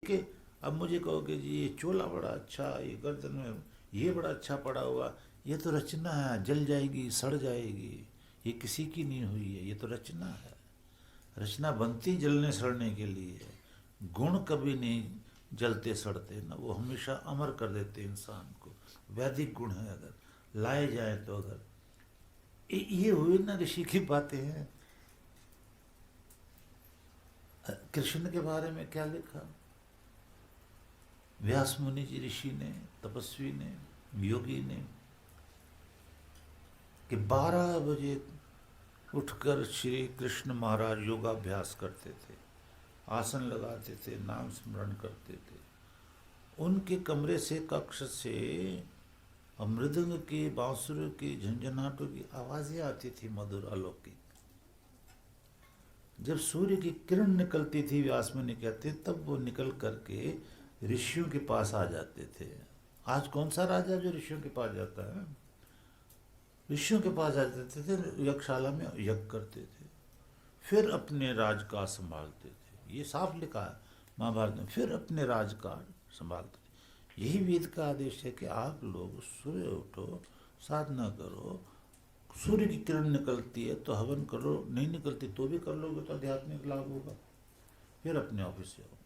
कि अब मुझे कहोगे जी ये चोला बड़ा अच्छा, ये गर्दन में ये बड़ा अच्छा पड़ा हुआ, ये तो रचना है, जल जाएगी सड़ जाएगी, ये किसी की नहीं हुई है, ये तो रचना है। रचना बनती जलने सड़ने के लिए है। गुण कभी नहीं जलते सड़ते ना, वो हमेशा अमर कर देते इंसान को। वैदिक गुण है, अगर लाए जाए तो, अगर ये हुई ना ऋषि की बातें हैं। कृष्ण के बारे में क्या लिखा? व्यास मुनि जी ऋषि ने, तपस्वी ने, योगी ने, कि 12 बजे उठकर श्री कृष्ण महाराज योगाभ्यास करते थे, आसन लगाते थे, नाम स्मरण करते थे। उनके कमरे से, कक्ष से मृदंग की, बांसुरी की, झंझनाटों की आवाजें आती थी, मधुर अलौकिक। जब सूर्य की किरण निकलती थी, व्यास मुनि कहते, तब वो निकल करके ऋषियों के पास आ जाते थे। आज कौन सा राजा जो ऋषियों के पास जाता है? ऋषियों के पास आ जाते थे, यज्ञशाला में यज्ञ करते थे, फिर अपने राजकाज संभालते थे। ये साफ लिखा है महाभारत में, फिर अपने राजकाज संभालते थे। यही वेद का आदेश है कि आप लोग सुबह उठो, साधना करो, सूर्य की किरण निकलती है तो हवन करो, नहीं निकलती तो भी कर लोगे तो आध्यात्मिक लाभ होगा, फिर अपने ऑफिस से आओ।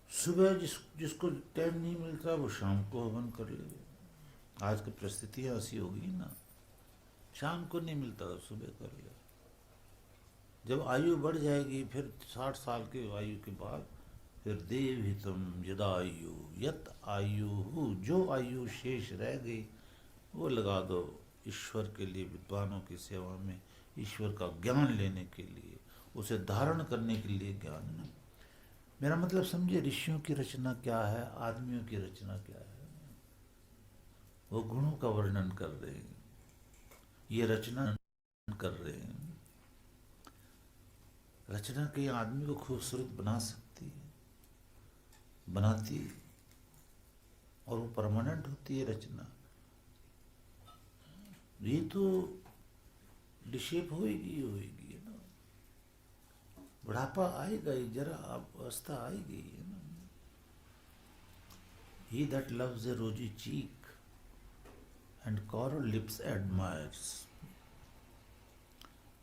सुबह जिसको टाइम नहीं मिलता वो शाम को हवन कर ले। आज की परिस्थितियाँ ऐसी हो गई ना, शाम को नहीं मिलता तो सुबह कर ले। जब आयु बढ़ जाएगी, फिर 60 साल की आयु के बाद, फिर देव हितम यदायु यत आयु, जो आयु शेष रह गई वो लगा दो ईश्वर के लिए, विद्वानों की सेवा में, ईश्वर का ज्ञान लेने के लिए, उसे धारण करने के लिए ज्ञान ना। मेरा मतलब समझे, ऋषियों की रचना क्या है, आदमियों की रचना क्या है। वो गुणों का वर्णन कर रहे हैं, ये रचना कर रहे हैं। रचना के आदमी को खूबसूरत बना सकती है, बनाती, और वो परमानेंट होती है रचना। ये तो डिशेप होएगी होएगी, है ना। बुढ़ापा आएगा ही, जरा अवस्था आएगी, है ना। He that loves a rosy cheek and coral lips admires,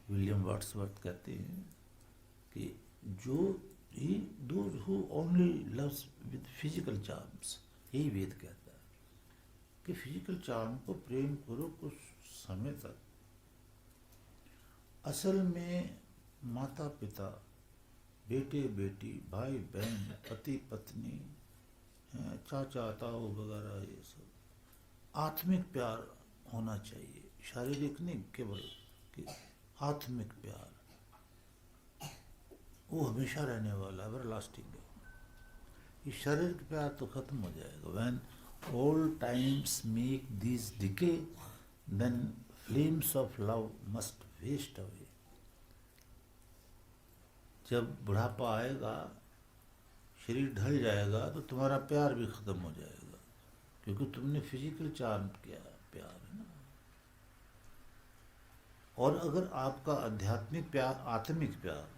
William Wordsworth कहते हैं कि जो ही those who only loves with physical charms, यही वेद कहता है कि फिजिकल चार्म को प्रेम करो कुछ समय तक। असल में माता पिता, बेटे बेटी, भाई बहन, पति पत्नी, चाचा ताऊ वगैरह, ये सब आत्मिक प्यार होना चाहिए, शारीरिक नहीं, केवल कि आत्मिक प्यार वो हमेशा रहने वाला, एवर लास्टिंग है। ये शारीरिक प्यार तो खत्म हो जाएगा। When old times make this decay, then flames of love must waste away. जब बुढ़ापा आएगा, शरीर ढल जाएगा, तो तुम्हारा प्यार भी खत्म हो जाएगा, क्योंकि तुमने फिजिकल चार्म किया, प्यार है ना। और अगर आपका आध्यात्मिक प्यार, आत्मिक प्यार,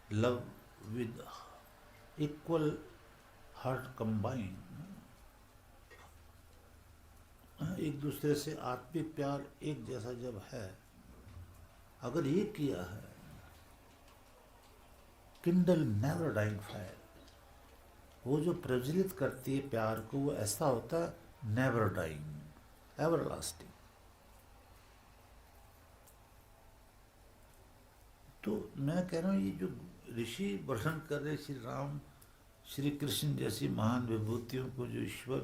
love with equal heart combine, एक दूसरे से आत्मिक प्यार एक जैसा जब है, अगर ये किया है, किंडल नेवर डाइंग फायर, वो जो प्रज्वलित करती है प्यार को, वो ऐसा होता है नेवर डाइंग, एवर लास्टिंग। तो मैं कह रहा हूँ, ये जो ऋषि वर्णन कर रहे, श्री राम श्री कृष्ण जैसी महान विभूतियों को, जो ईश्वर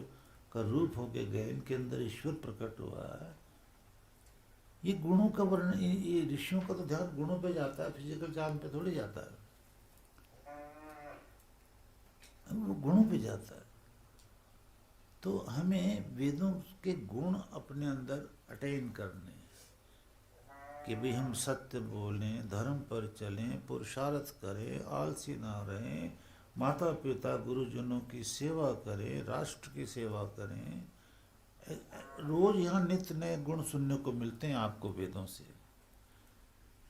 का रूप होके गए, इनके अंदर ईश्वर प्रकट हुआ है। ये गुणों का वर्णन, ये ऋषियों का तो ध्यान गुणों पे जाता है, फिजिकल चार्म पे थोड़ी जाता है, वो गुणों पे जाता है। तो हमें वेदों के गुण अपने अंदर अटेन करने, कि भाई हम सत्य बोलें, धर्म पर चलें, पुरुषार्थ करें, आलसी ना रहें, माता पिता गुरुजनों की सेवा करें, राष्ट्र की सेवा करें। रोज यहाँ नित्य नए गुण सुनने को मिलते हैं आपको वेदों से।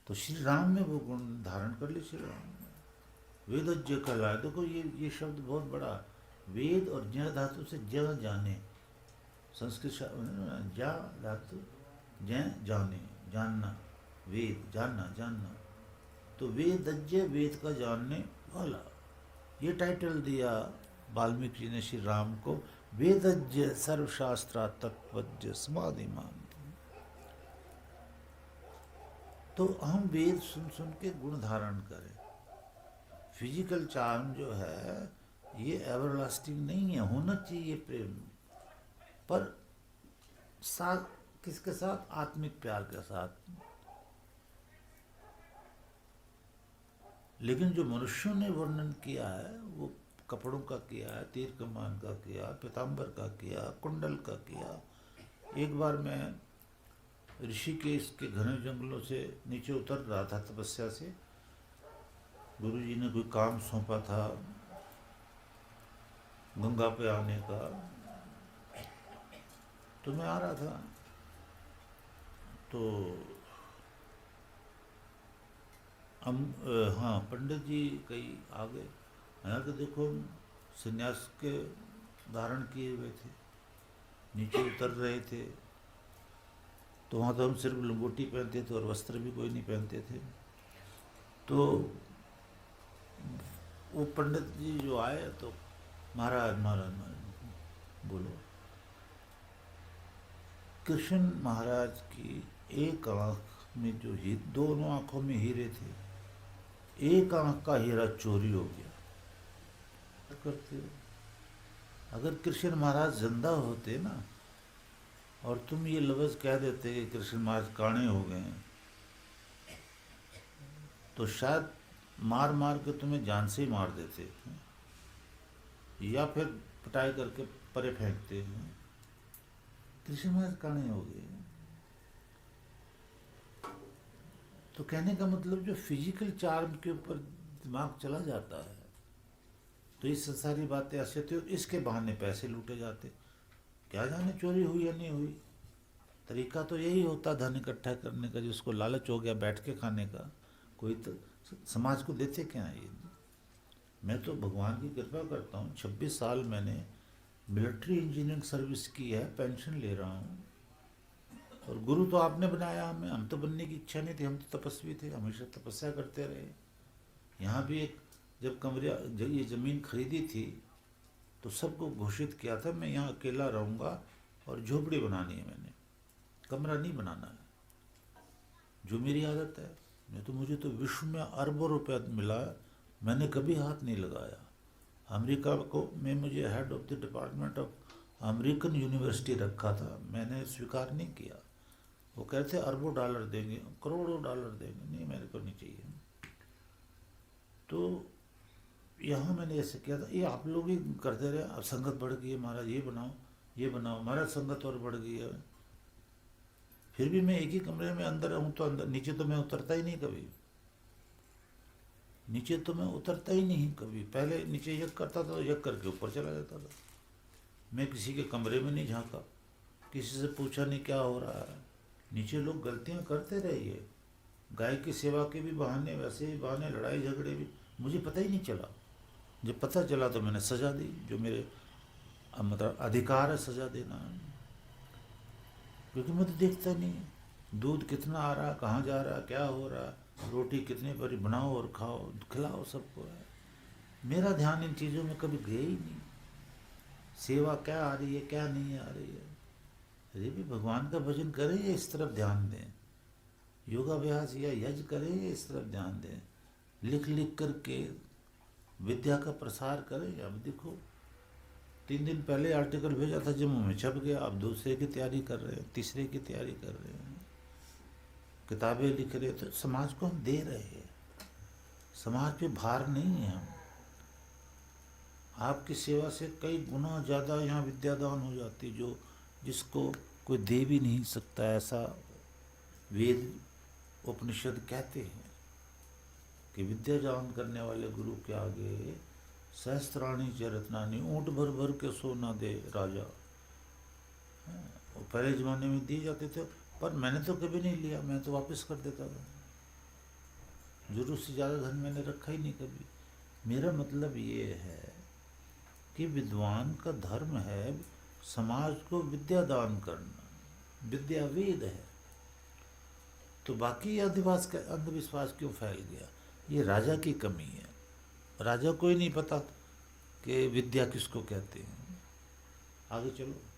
तो श्री राम ने वो गुण धारण कर लिए, श्री राम ने वेदज्ञ कहलाए। देखो ये शब्द बहुत बड़ा, वेद और ज्ञ धातु से ज जाने, संस्कृत ज्ञ धातु ज्ञ जाने, जानना, वेद जानना, जानना, तो वेदज्ञ वेद का जानने वाला, ये टाइटल दिया वाल्मीकि जी ने श्री राम को, वेदज्ञ सर्वशास्त्रा तत्वज्ञ समाधिमान। तो हम वेद सुन सुन के गुण धारण करें। फिजिकल चार्म जो है ये एवरलास्टिंग नहीं है, होना चाहिए प्रेम, पर साथ किसके साथ? आत्मिक प्यार के साथ। लेकिन जो मनुष्यों ने वर्णन किया है वो कपड़ों का किया है, तीर कमान का किया, पीताम्बर का किया, कुंडल का किया। एक बार मैं ऋषिकेश के घने जंगलों से नीचे उतर रहा था तपस्या से, गुरु जी ने कोई काम सौंपा था गंगा पे आने का, तो मैं आ रहा था, तो हाँ पंडित जी कई आ गए। मैंने तो देखो संन्यास के धारण किए हुए थे, नीचे उतर रहे थे, तो वहाँ तो हम सिर्फ लंगोटी पहनते थे और वस्त्र भी कोई नहीं पहनते थे। तो वो पंडित जी जो आए तो महाराज महाराज महाराज बोलो। कृष्ण महाराज की एक आँख में जो दोनों आँखों में हीरे थे, एक आँख का हीरा चोरी हो गया। करते हो, अगर कृष्ण महाराज जिंदा होते ना और तुम ये लफ्ज़ कह देते कि कृष्ण महाराज काणे हो गए हैं, तो शायद मार मार के तुम्हें जान से ही मार देते या फिर पिटाई करके परे फेंकते हैं। कृष्ण महाराज काणे हो गए, तो कहने का मतलब जो फिजिकल चार्म के ऊपर दिमाग चला जाता है तो ये सारी बातें ऐसे होती, इसके बहाने पैसे लूटे जाते। क्या जाने चोरी हुई या नहीं हुई, तरीका तो यही होता धन इकट्ठा करने का, जिसको लालच हो गया बैठ के खाने का। कोई तो समाज को देते क्या है ये? मैं तो भगवान की कृपा करता हूँ, 26 साल मैंने मिलिट्री इंजीनियरिंग सर्विस की है, पेंशन ले रहा हूँ, और गुरु तो आपने बनाया हमें, हम तो बनने की इच्छा नहीं थी, हम तो तपस्वी थे, हमेशा तपस्या करते रहे। यहाँ भी एक जब जब ये ज़मीन खरीदी थी तो सबको घोषित किया था मैं यहाँ अकेला रहूँगा और झोपड़ी बनानी है, मैंने कमरा नहीं बनाना है, जो मेरी आदत है। मुझे तो विश्व में अरबों रुपया मिला, मैंने कभी हाथ नहीं लगाया। अमेरिका को में मुझे head of the department of American university रखा था, मैंने स्वीकार नहीं किया। वो कहते अरबों डॉलर देंगे, करोड़ों डॉलर देंगे, नहीं मेरे को नहीं चाहिए। तो यहाँ मैंने ऐसे किया था, ये आप लोग ही करते रहे, अब संगत बढ़ गई है महाराज, ये बनाओ महाराज, संगत और बढ़ गई है। फिर भी मैं एक ही कमरे में अंदर हूँ, तो अंदर नीचे तो मैं उतरता ही नहीं कभी, नीचे तो मैं उतरता ही नहीं कभी। पहले नीचे यज्ञ करता था, यज्ञ करके ऊपर चला जाता था। मैं किसी के कमरे में नहीं झांका, किसी से पूछा नहीं क्या हो रहा है। नीचे लोग गलतियाँ करते रहिए, गाय की सेवा के भी बहाने, वैसे भी बहाने, लड़ाई झगड़े भी, मुझे पता ही नहीं चला। जब पता चला तो मैंने सज़ा दी, जो मेरे मतलब अधिकार है सज़ा देना, क्योंकि मैं तो देखता नहीं दूध कितना आ रहा, कहाँ जा रहा, क्या हो रहा, रोटी कितनी बड़ी बनाओ और खाओ, खिलाओ सबको है। मेरा ध्यान इन चीज़ों में कभी गया ही नहीं। सेवा क्या आ रही है, क्या नहीं आ रही है, अरे भी भगवान का भजन करें या इस तरफ ध्यान दें, योगाभ्यास या यज्ञ करें या इस तरफ ध्यान दें, लिख लिख करके विद्या का प्रसार करें। अब देखो 3 दिन पहले आर्टिकल भेजा था जम्मू में, छप गया, अब दूसरे की तैयारी कर रहे हैं, तीसरे की तैयारी कर रहे हैं, किताबें लिख रहे हैं। तो समाज को हम दे रहे हैं, समाज पे भार नहीं है। हम आपकी सेवा से कई गुना ज़्यादा यहाँ विद्यादान हो जाती, जो जिसको कोई दे भी नहीं सकता, ऐसा वेद उपनिषद कहते हैं कि विद्या दान करने वाले गुरु के आगे सहस्त्राणी चरतनानी, ऊँट भर भर के सोना दे राजा। वो पहले ज़माने में दिए जाते थे, पर मैंने तो कभी नहीं लिया, मैं तो वापस कर देता था। जरूरत से ज़्यादा धन मैंने रखा ही नहीं कभी। मेरा मतलब ये है कि विद्वान का धर्म है समाज को विद्या दान करना, विद्या वेद है। तो बाकी अंधविश्वास क्यों फैल गया? ये राजा की कमी है। राजा को ही नहीं पता कि विद्या किसको कहते हैं। आगे चलो।